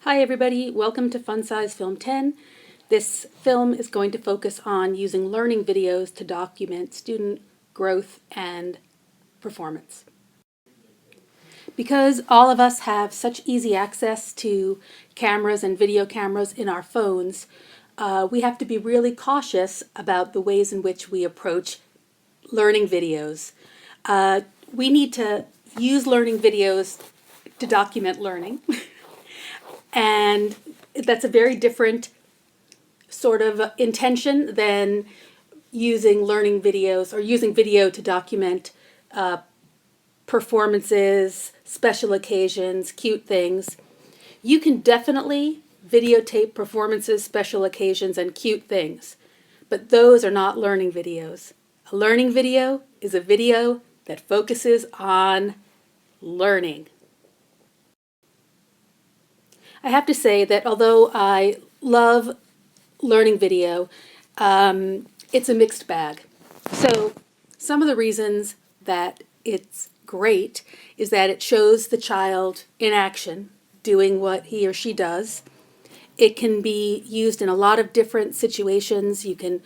Hi everybody, welcome to FunSizeFilm 10. This film is going to focus on using learning videos to document student growth and performance. Because all of us have such easy access to cameras and video cameras in our phones, we have to be really cautious about the ways in which we approach learning videos. We need to use learning videos to document learning. And that's a very different sort of intention than using learning videos or using video to document performances, special occasions, cute things. You can definitely videotape performances, special occasions, and cute things, but those are not learning videos. A learning video is a video that focuses on learning. I have to say that although I love learning video, it's a mixed bag. So some of the reasons that it's great is that it shows the child in action doing what he or she does. It can be used in a lot of different situations. You can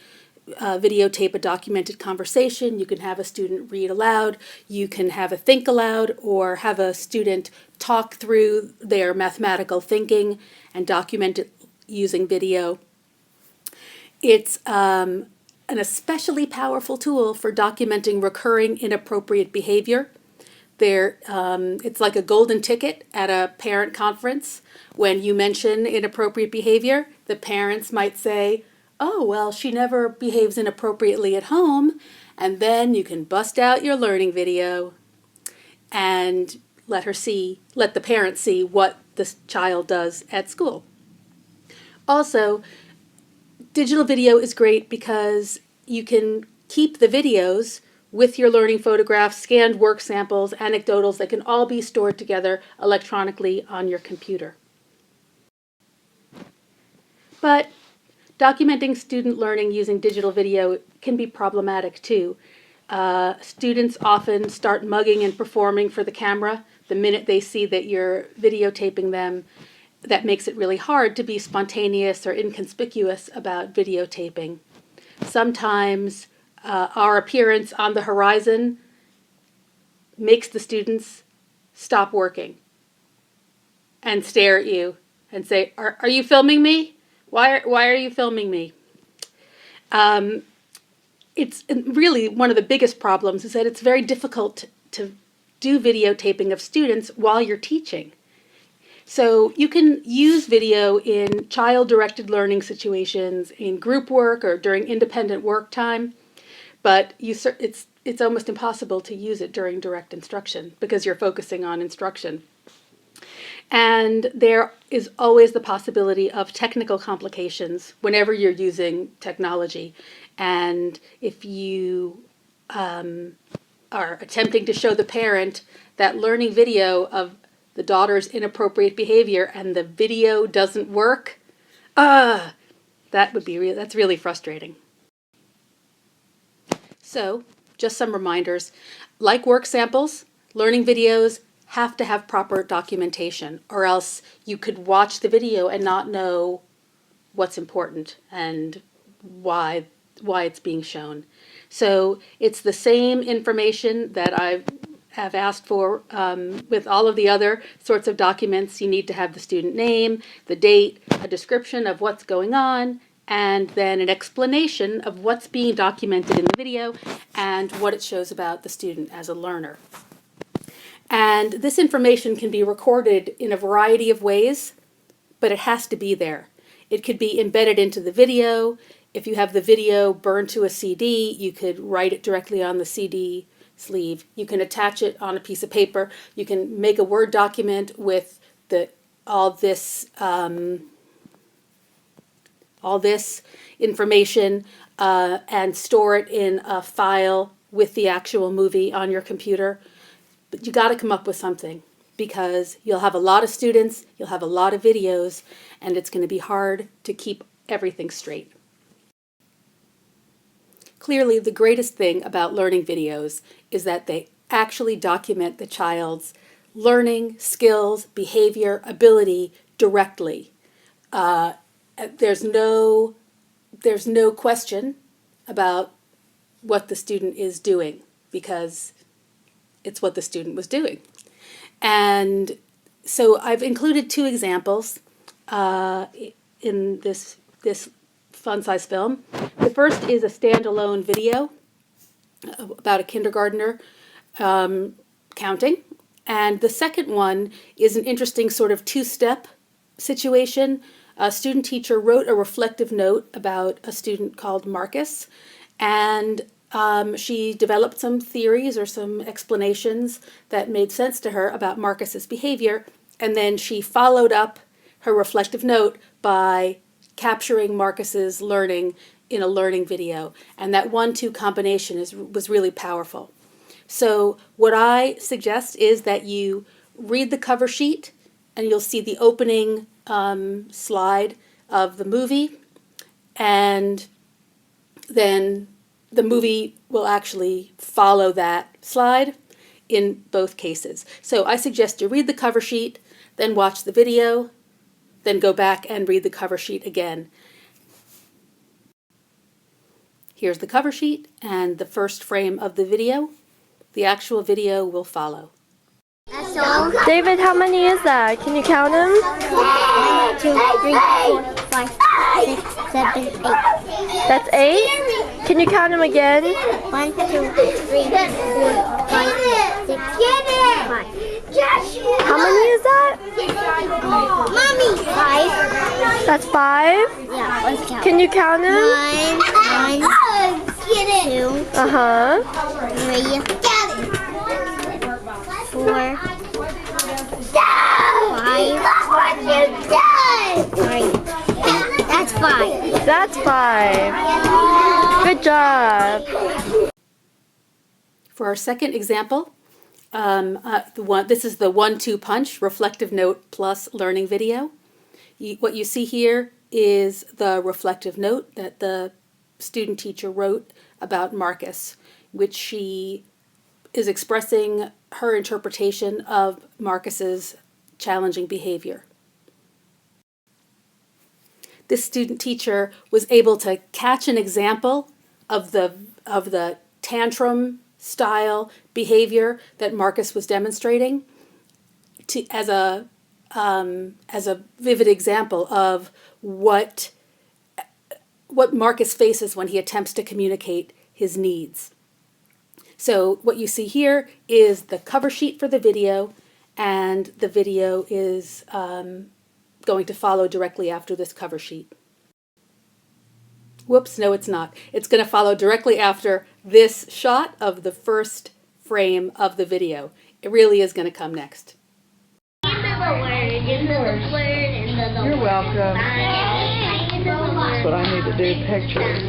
videotape a documented conversation. You can have a student read aloud. You can have a think aloud or have a student talk through their mathematical thinking and document it using video. It's an especially powerful tool for documenting recurring inappropriate behavior. It's like a golden ticket at a parent conference. When you mention inappropriate behavior, the parents might say, "Oh, well, she never behaves inappropriately at home," and then you can bust out your learning video and let the parent see what the child does at school. Also, digital video is great because you can keep the videos with your learning photographs, scanned work samples, anecdotals that can all be stored together electronically on your computer. But documenting student learning using digital video can be problematic too. Students often start mugging and performing for the camera the minute they see that you're videotaping them. That makes it really hard to be spontaneous or inconspicuous about videotaping. Sometimes our appearance on the horizon makes the students stop working and stare at you and say, are you filming me? Why are you filming me? It's really one of the biggest problems is that it's very difficult to do videotaping of students while you're teaching. So you can use video in child-directed learning situations, in group work or during independent work time, but it's almost impossible to use it during direct instruction because you're focusing on instruction. And there is always the possibility of technical complications whenever you're using technology. And if you are attempting to show the parent that learning video of the daughter's inappropriate behavior and the video doesn't work, that's really frustrating. So, just some reminders. Like work samples, learning videos have to have proper documentation, or else you could watch the video and not know what's important and why it's being shown. So it's the same information that I have asked for with all of the other sorts of documents. You need to have the student name, the date, a description of what's going on, and then an explanation of what's being documented in the video and what it shows about the student as a learner. And this information can be recorded in a variety of ways, but it has to be there. It could be embedded into the video. If you have the video burned to a CD, you could write it directly on the CD sleeve. You can attach it on a piece of paper. You can make a Word document with all this information and store it in a file with the actual movie on your computer. But you got to come up with something because you'll have a lot of students, you'll have a lot of videos, and it's going to be hard to keep everything straight. Clearly, the greatest thing about learning videos is that they actually document the child's learning, skills, behavior, ability directly. There's no question about what the student is doing because it's what the student was doing. And so I've included two examples in this fun size film. The first is a standalone video about a kindergartner counting. And the second one is an interesting sort of two-step situation. A student teacher wrote a reflective note about a student called Marcus, and she developed some theories or some explanations that made sense to her about Marcus's behavior, and then she followed up her reflective note by capturing Marcus's learning in a learning video, and that 1-2 combination was really powerful. So what I suggest is that you read the cover sheet, and you'll see the opening slide of the movie, and then the movie will actually follow that slide in both cases. So I suggest you read the cover sheet, then watch the video, then go back and read the cover sheet again. Here's the cover sheet and the first frame of the video. The actual video will follow. David, how many is that? Can you count them? 1, 2, 3, 4, 5, 6, 7, 8. That's 8? Can you count them again? 1, 2, 3, 4, 5, 6, 5. How many is that? Mommy! 5. That's 5? Yeah, let's count. Can you count them? 1, 2, Uh-huh. 3, 4, 5. That's 5. That's 5. Good job. For our second example, this is the 1-2 punch, reflective note plus learning video. What you see here is the reflective note that the student teacher wrote about Marcus, which she is expressing her interpretation of Marcus's challenging behavior. This student teacher was able to catch an example of the tantrum style behavior that Marcus was demonstrating as a vivid example of what Marcus faces when he attempts to communicate his needs. So what you see here is the cover sheet for the video, and the video is going to follow directly after this cover sheet. Whoops, no it's not. It's going to follow directly after this shot of the first frame of the video. It really is going to come next. You're welcome. That's what I need to do, pictures.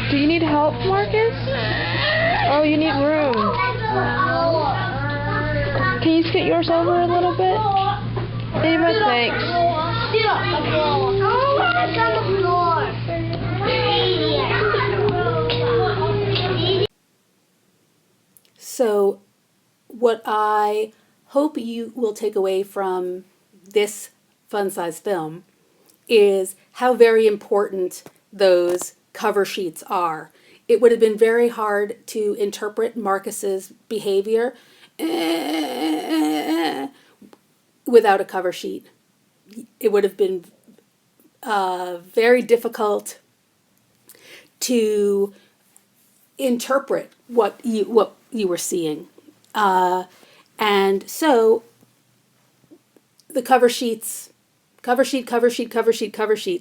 Do you need help, Marcus? Oh, you need room. Can you scoot yours over a little bit? Ava, thanks. So what I hope you will take away from this fun size film is how very important those cover sheets are. It would have been very hard to interpret Marcus's behavior without a cover sheet. It would have been very difficult to interpret what you were seeing. And so the cover sheet,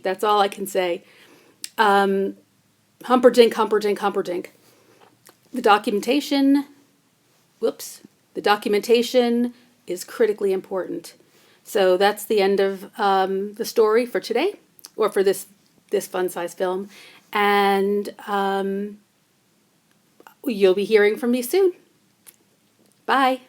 that's all I can say. Humperdinck, Humperdinck, Humperdinck. The documentation is critically important. So that's the end of the story for today, or for this fun size film. And you'll be hearing from me soon. Bye.